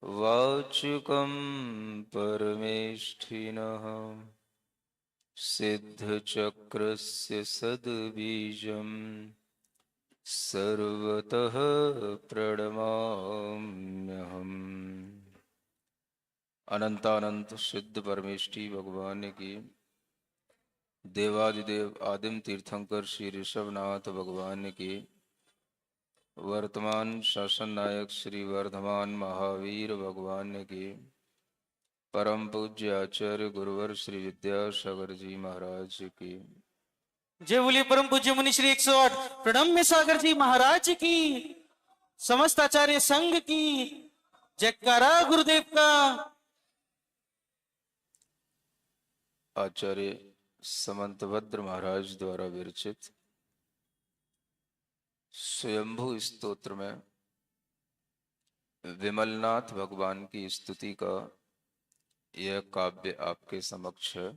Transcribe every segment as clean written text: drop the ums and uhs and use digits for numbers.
वाचुकं परमेष्ठिनः सिद्धचक्रस्य सद्बीजम् सर्वतः प्रणमाम्यहम्। अनंतानंत सिद्ध परमेष्ठी भगवान की, देवादिदेव आदिम तीर्थंकर श्री ऋषभनाथ भगवान की, वर्तमान शासन नायक श्री वर्धमान महावीर भगवान की, परम पूज्य आचार्य गुरुवर श्री विद्यासागर जी महाराज की, जय बोलिए परम पूज्य मुनि श्री 108 प्रणम्य सागर जी महाराज की, समस्त आचार्य संघ की जयकारा गुरुदेव का। आचार्य समंतभद्र महाराज द्वारा विरचित स्वयंभू स्तोत्र में विमलनाथ भगवान की स्तुति का यह काव्य आपके समक्ष है।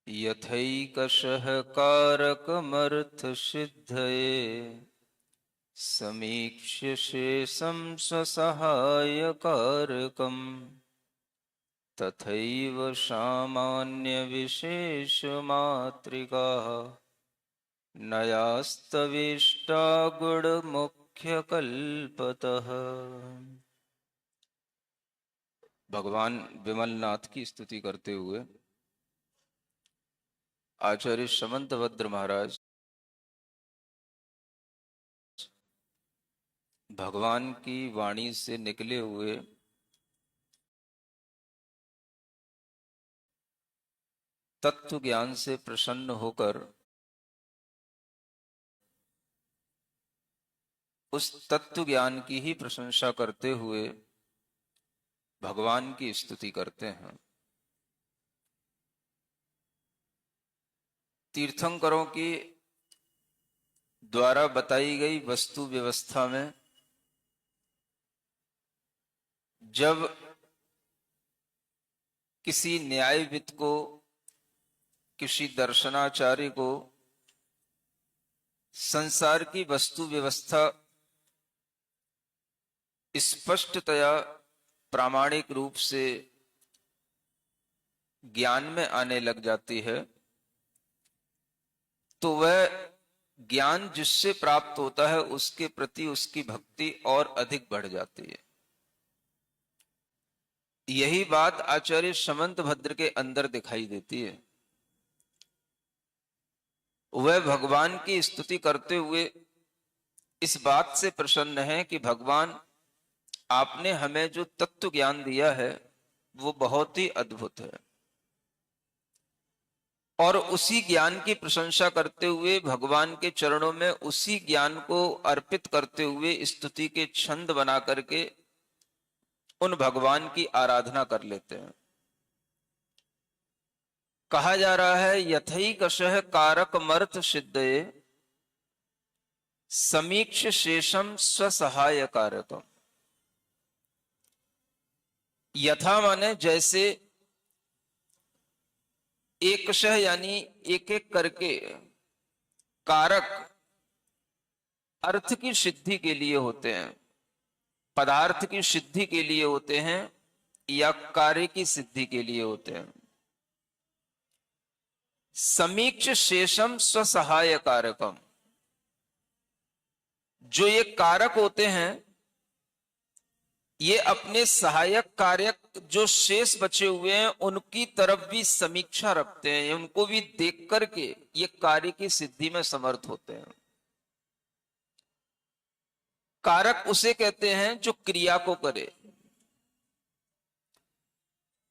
यथैकशः कारकमर्थ सिद्धये समीक्ष्य शेषं स्वसहायकारकम् तथैव सामान्य विशेष मात्रिकाः नयास्तवेष्टा गुण मुख्य कल्पतः। भगवान विमलनाथ की स्तुति करते हुए आचार्य समंतभद्र महाराज भगवान की वाणी से निकले हुए तत्व ज्ञान से प्रसन्न होकर उस तत्व ज्ञान की ही प्रशंसा करते हुए भगवान की स्तुति करते हैं। तीर्थंकरों की द्वारा बताई गई वस्तु व्यवस्था में जब किसी न्यायविद को, किसी दर्शनाचार्य को संसार की वस्तु व्यवस्था स्पष्टतया प्रामाणिक रूप से ज्ञान में आने लग जाती है, तो वह ज्ञान जिससे प्राप्त होता है उसके प्रति उसकी भक्ति और अधिक बढ़ जाती है। यही बात आचार्य समंतभद्र के अंदर दिखाई देती है। वह भगवान की स्तुति करते हुए इस बात से प्रसन्न है कि भगवान आपने हमें जो तत्व ज्ञान दिया है वो बहुत ही अद्भुत है, और उसी ज्ञान की प्रशंसा करते हुए भगवान के चरणों में उसी ज्ञान को अर्पित करते हुए स्तुति के छंद बना करके उन भगवान की आराधना कर लेते हैं। कहा जा रहा है यथैकशः कारकमर्थ सिद्धये समीक्ष शेषम स्वसहाय कारकम। यथा माने जैसे, एकशः यानी एक एक करके, कारक अर्थ की सिद्धि के लिए होते हैं, पदार्थ की सिद्धि के लिए होते हैं या कार्य की सिद्धि के लिए होते हैं। समीक्ष शेषम स्वसहाय कारकम, जो ये कारक होते हैं ये अपने सहायक कार्य जो शेष बचे हुए हैं उनकी तरफ भी समीक्षा रखते हैं, उनको भी देख करके ये कार्य की सिद्धि में समर्थ होते हैं। कारक उसे कहते हैं जो क्रिया को करे।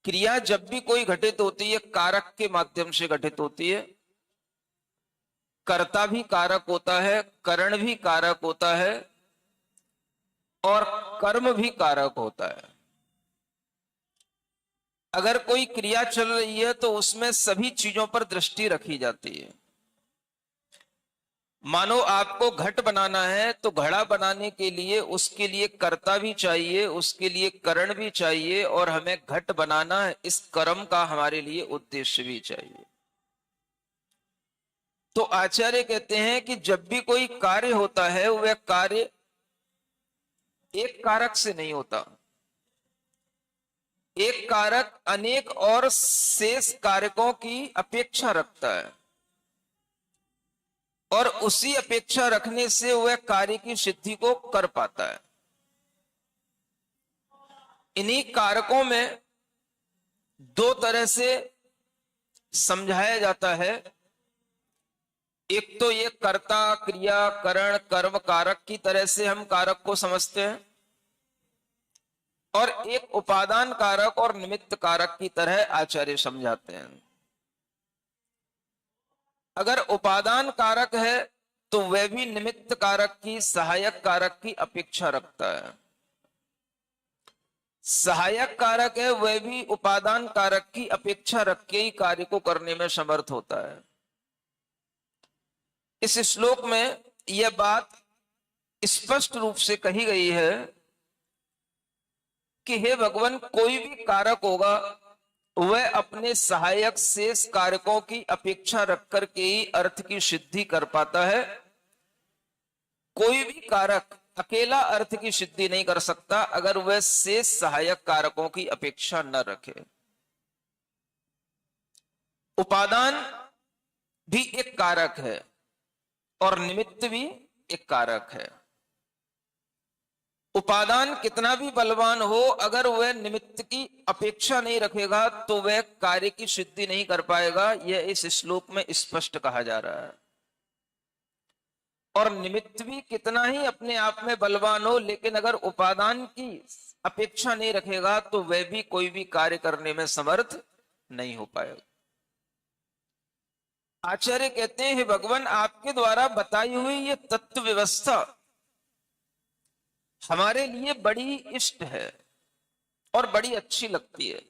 क्रिया जब भी कोई घटित होती है कारक के माध्यम से घटित होती है। कर्ता भी कारक होता है, करण भी कारक होता है और कर्म भी कारक होता है। अगर कोई क्रिया चल रही है तो उसमें सभी चीजों पर दृष्टि रखी जाती है। मानो आपको घट बनाना है तो घड़ा बनाने के लिए उसके लिए कर्ता भी चाहिए, उसके लिए करण भी चाहिए, और हमें घट बनाना है इस कर्म का हमारे लिए उद्देश्य भी चाहिए। तो आचार्य कहते हैं कि जब भी कोई कार्य होता है वह कार्य एक कारक से नहीं होता। एक कारक अनेक और शेष कारकों की अपेक्षा रखता है और उसी अपेक्षा रखने से वह कार्य की सिद्धि को कर पाता है। इन्हीं कारकों में दो तरह से समझाया जाता है। एक तो ये कर्ता, क्रिया, करण, कर्म कारक की तरह से हम कारक को समझते हैं, और एक उपादान कारक और निमित्त कारक की तरह आचार्य समझाते हैं। अगर उपादान कारक है तो वह भी निमित्त कारक की, सहायक कारक की अपेक्षा रखता है। सहायक कारक है वह भी उपादान कारक की अपेक्षा रख के ही कार्य को करने में समर्थ होता है। इस श्लोक में यह बात स्पष्ट रूप से कही गई है कि हे भगवान, कोई भी कारक होगा वह अपने सहायक शेष कारकों की अपेक्षा रख करके ही अर्थ की सिद्धि कर पाता है। कोई भी कारक अकेला अर्थ की सिद्धि नहीं कर सकता अगर वह शेष सहायक कारकों की अपेक्षा न रखे। उपादान भी एक कारक है और निमित्त भी एक कारक है। उपादान कितना भी बलवान हो, अगर वह निमित्त की अपेक्षा नहीं रखेगा तो वह कार्य की सिद्धि नहीं कर पाएगा। यह इस श्लोक में स्पष्ट कहा जा रहा है। और निमित्त भी कितना ही अपने आप में बलवान हो, लेकिन अगर उपादान की अपेक्षा नहीं रखेगा तो वह भी कोई भी कार्य करने में समर्थ नहीं हो पाएगा। आचार्य कहते हैं, हे भगवान, आपके द्वारा बताई हुई ये तत्व व्यवस्था हमारे लिए बड़ी इष्ट है और बड़ी अच्छी लगती है,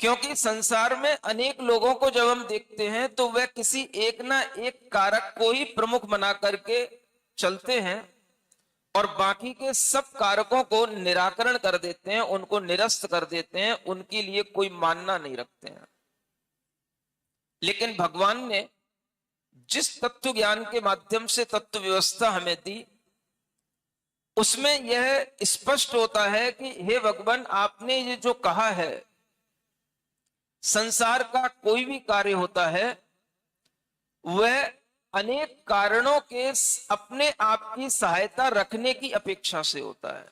क्योंकि संसार में अनेक लोगों को जब हम देखते हैं तो वह किसी एक ना एक कारक को ही प्रमुख बना करके चलते हैं और बाकी के सब कारकों को निराकरण कर देते हैं, उनको निरस्त कर देते हैं, उनके लिए कोई मानना नहीं रखते हैं। लेकिन भगवान ने जिस तत्व ज्ञान के माध्यम से तत्व व्यवस्था हमें दी, उसमें यह स्पष्ट होता है कि हे भगवान, आपने ये जो कहा है, संसार का कोई भी कार्य होता है वह अनेक कारणों के अपने आप की सहायता रखने की अपेक्षा से होता है।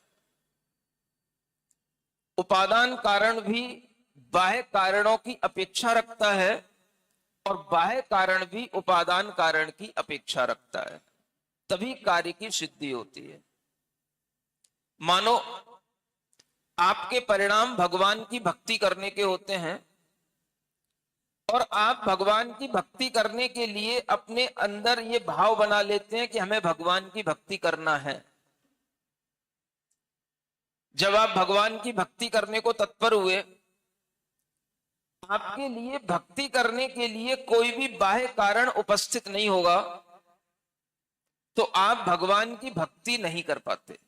उपादान कारण भी बाह्य कारणों की अपेक्षा रखता है और बाह्य कारण भी उपादान कारण की अपेक्षा रखता है, तभी कार्य की सिद्धि होती है। मानो आपके परिणाम भगवान की भक्ति करने के होते हैं और आप भगवान की भक्ति करने के लिए अपने अंदर ये भाव बना लेते हैं कि हमें भगवान की भक्ति करना है। जब आप भगवान की भक्ति करने को तत्पर हुए, आपके लिए भक्ति करने के लिए कोई भी बाह्य कारण उपस्थित नहीं होगा तो आप भगवान की भक्ति नहीं कर पाते।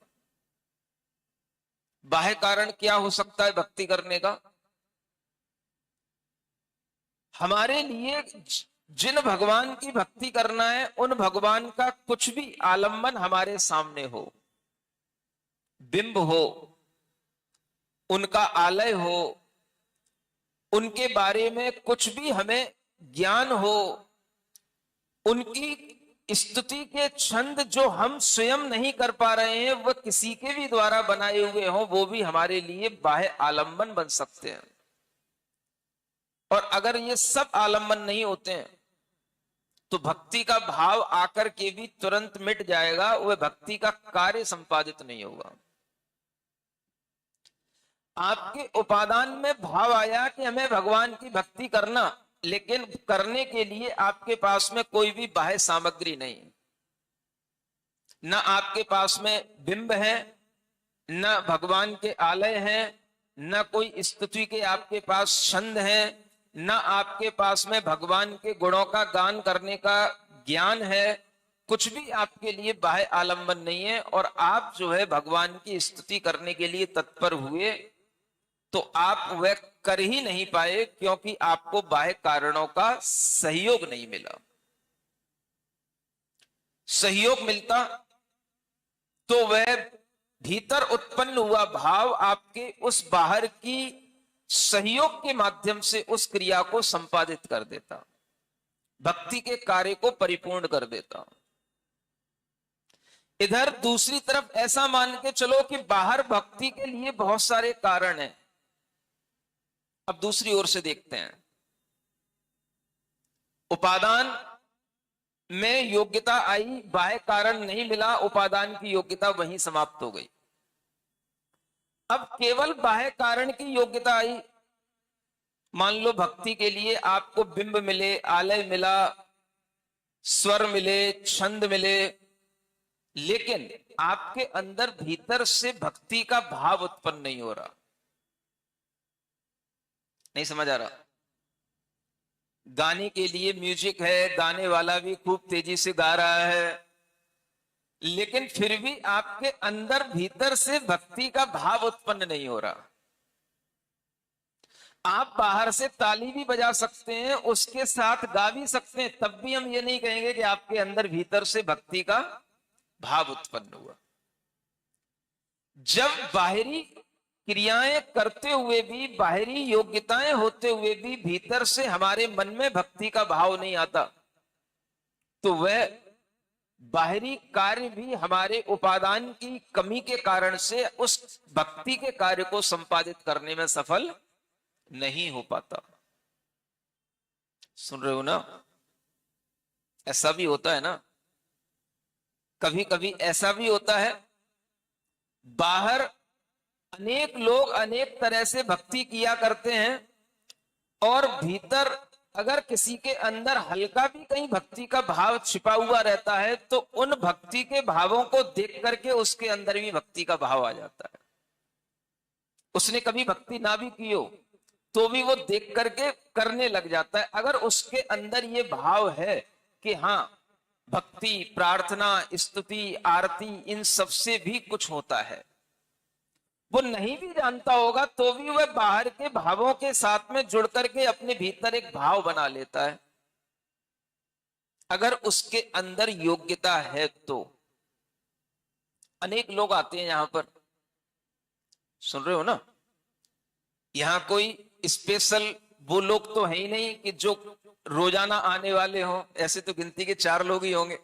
बाह्य कारण क्या हो सकता है भक्ति करने का? हमारे लिए जिन भगवान की भक्ति करना है उन भगवान का कुछ भी आलंबन हमारे सामने हो, बिंब हो, उनका आलय हो, उनके बारे में कुछ भी हमें ज्ञान हो, उनकी स्तुति के छंद जो हम स्वयं नहीं कर पा रहे हैं वह किसी के भी द्वारा बनाए हुए हों, वो भी हमारे लिए बाह्य आलंबन बन सकते हैं। और अगर ये सब आलंबन नहीं होते हैं तो भक्ति का भाव आकर के भी तुरंत मिट जाएगा, वह भक्ति का कार्य संपादित नहीं होगा। आपके उपादान में भाव आया कि हमें भगवान की भक्ति करना, लेकिन करने के लिए आपके पास में कोई भी बाह्य सामग्री नहीं, न आपके पास में बिंब है, न भगवान के आलय है, न कोई स्तुति के आपके पास छंद है, न आपके पास में भगवान के गुणों का गान करने का ज्ञान है, कुछ भी आपके लिए बाह्य आलंबन नहीं है और आप जो है भगवान की स्तुति करने के लिए तत्पर हुए तो आप वह कर ही नहीं पाए, क्योंकि आपको बाह्य कारणों का सहयोग नहीं मिला। सहयोग मिलता तो वह भीतर उत्पन्न हुआ भाव आपके उस बाहर की सहयोग के माध्यम से उस क्रिया को संपादित कर देता, भक्ति के कार्य को परिपूर्ण कर देता। इधर दूसरी तरफ ऐसा मान के चलो कि बाहर भक्ति के लिए बहुत सारे कारण हैं। अब दूसरी ओर से देखते हैं, उपादान में योग्यता आई, बाह्य कारण नहीं मिला, उपादान की योग्यता वहीं समाप्त हो गई। अब केवल बाह्य कारण की योग्यता आई। मान लो भक्ति के लिए आपको बिंब मिले, आलय मिला, स्वर मिले, छंद मिले, लेकिन आपके अंदर भीतर से भक्ति का भाव उत्पन्न नहीं हो रहा। नहीं समझ आ रहा? गाने के लिए म्यूजिक है, गाने वाला भी खूब तेजी से गा रहा है, लेकिन फिर भी आपके अंदर भीतर से भक्ति का भाव उत्पन्न नहीं हो रहा। आप बाहर से ताली भी बजा सकते हैं, उसके साथ गा भी सकते हैं, तब भी हम ये नहीं कहेंगे कि आपके अंदर भीतर से भक्ति का भाव उत्पन्न हुआ। जब बाहरी क्रियाएं करते हुए भी, बाहरी योग्यताएं होते हुए भी भीतर से हमारे मन में भक्ति का भाव नहीं आता, तो वह बाहरी कार्य भी हमारे उपादान की कमी के कारण से उस भक्ति के कार्य को संपादित करने में सफल नहीं हो पाता। सुन रहे हो ना? ऐसा भी होता है ना, कभी कभी ऐसा भी होता है, बाहर अनेक लोग अनेक तरह से भक्ति किया करते हैं, और भीतर अगर किसी के अंदर हल्का भी कहीं भक्ति का भाव छिपा हुआ रहता है, तो उन भक्ति के भावों को देख करके उसके अंदर भी भक्ति का भाव आ जाता है। उसने कभी भक्ति ना भी की हो तो भी वो देख करके करने लग जाता है, अगर उसके अंदर ये भाव है कि हाँ, भक्ति, प्रार्थना, स्तुति, आरती, इन सब से भी कुछ होता है। वो नहीं भी जानता होगा तो भी वह बाहर के भावों के साथ में जुड़ करके अपने भीतर एक भाव बना लेता है, अगर उसके अंदर योग्यता है तो। अनेक लोग आते हैं यहां पर, सुन रहे हो ना? यहां कोई स्पेशल वो लोग तो है ही नहीं कि जो रोजाना आने वाले हों, ऐसे तो गिनती के 4 लोग ही होंगे।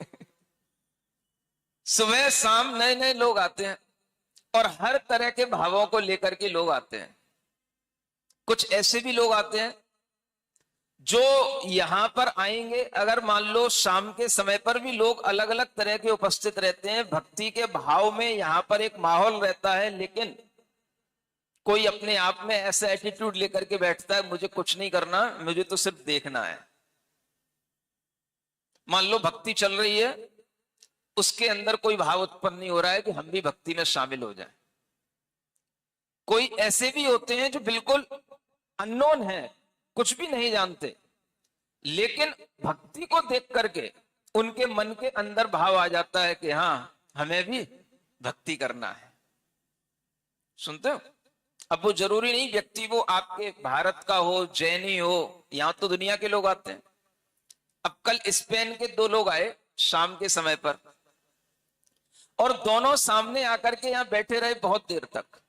सुबह शाम नए नए लोग आते हैं, और हर तरह के भावों को लेकर के लोग आते हैं। कुछ ऐसे भी लोग आते हैं जो यहां पर आएंगे, अगर मान लो शाम के समय पर भी लोग अलग अलग तरह के उपस्थित रहते हैं, भक्ति के भाव में यहां पर एक माहौल रहता है, लेकिन कोई अपने आप में ऐसा एटीट्यूड लेकर के बैठता है, मुझे कुछ नहीं करना, मुझे तो सिर्फ देखना है। मान लो भक्ति चल रही है, उसके अंदर कोई भाव उत्पन्न नहीं हो रहा है कि हम भी भक्ति में शामिल हो जाएं। कोई ऐसे भी होते हैं जो बिल्कुल अननोन है, कुछ भी नहीं जानते, लेकिन भक्ति को देख करके उनके मन के अंदर भाव आ जाता है कि हाँ, हमें भी भक्ति करना है। सुनते हो? अब वो जरूरी नहीं व्यक्ति वो आपके भारत का हो, जैनी हो, यहां तो दुनिया के लोग आते हैं। अब कल स्पेन के 2 लोग आए शाम के समय पर, और दोनों सामने आकर के यहां बैठे रहे बहुत देर तक।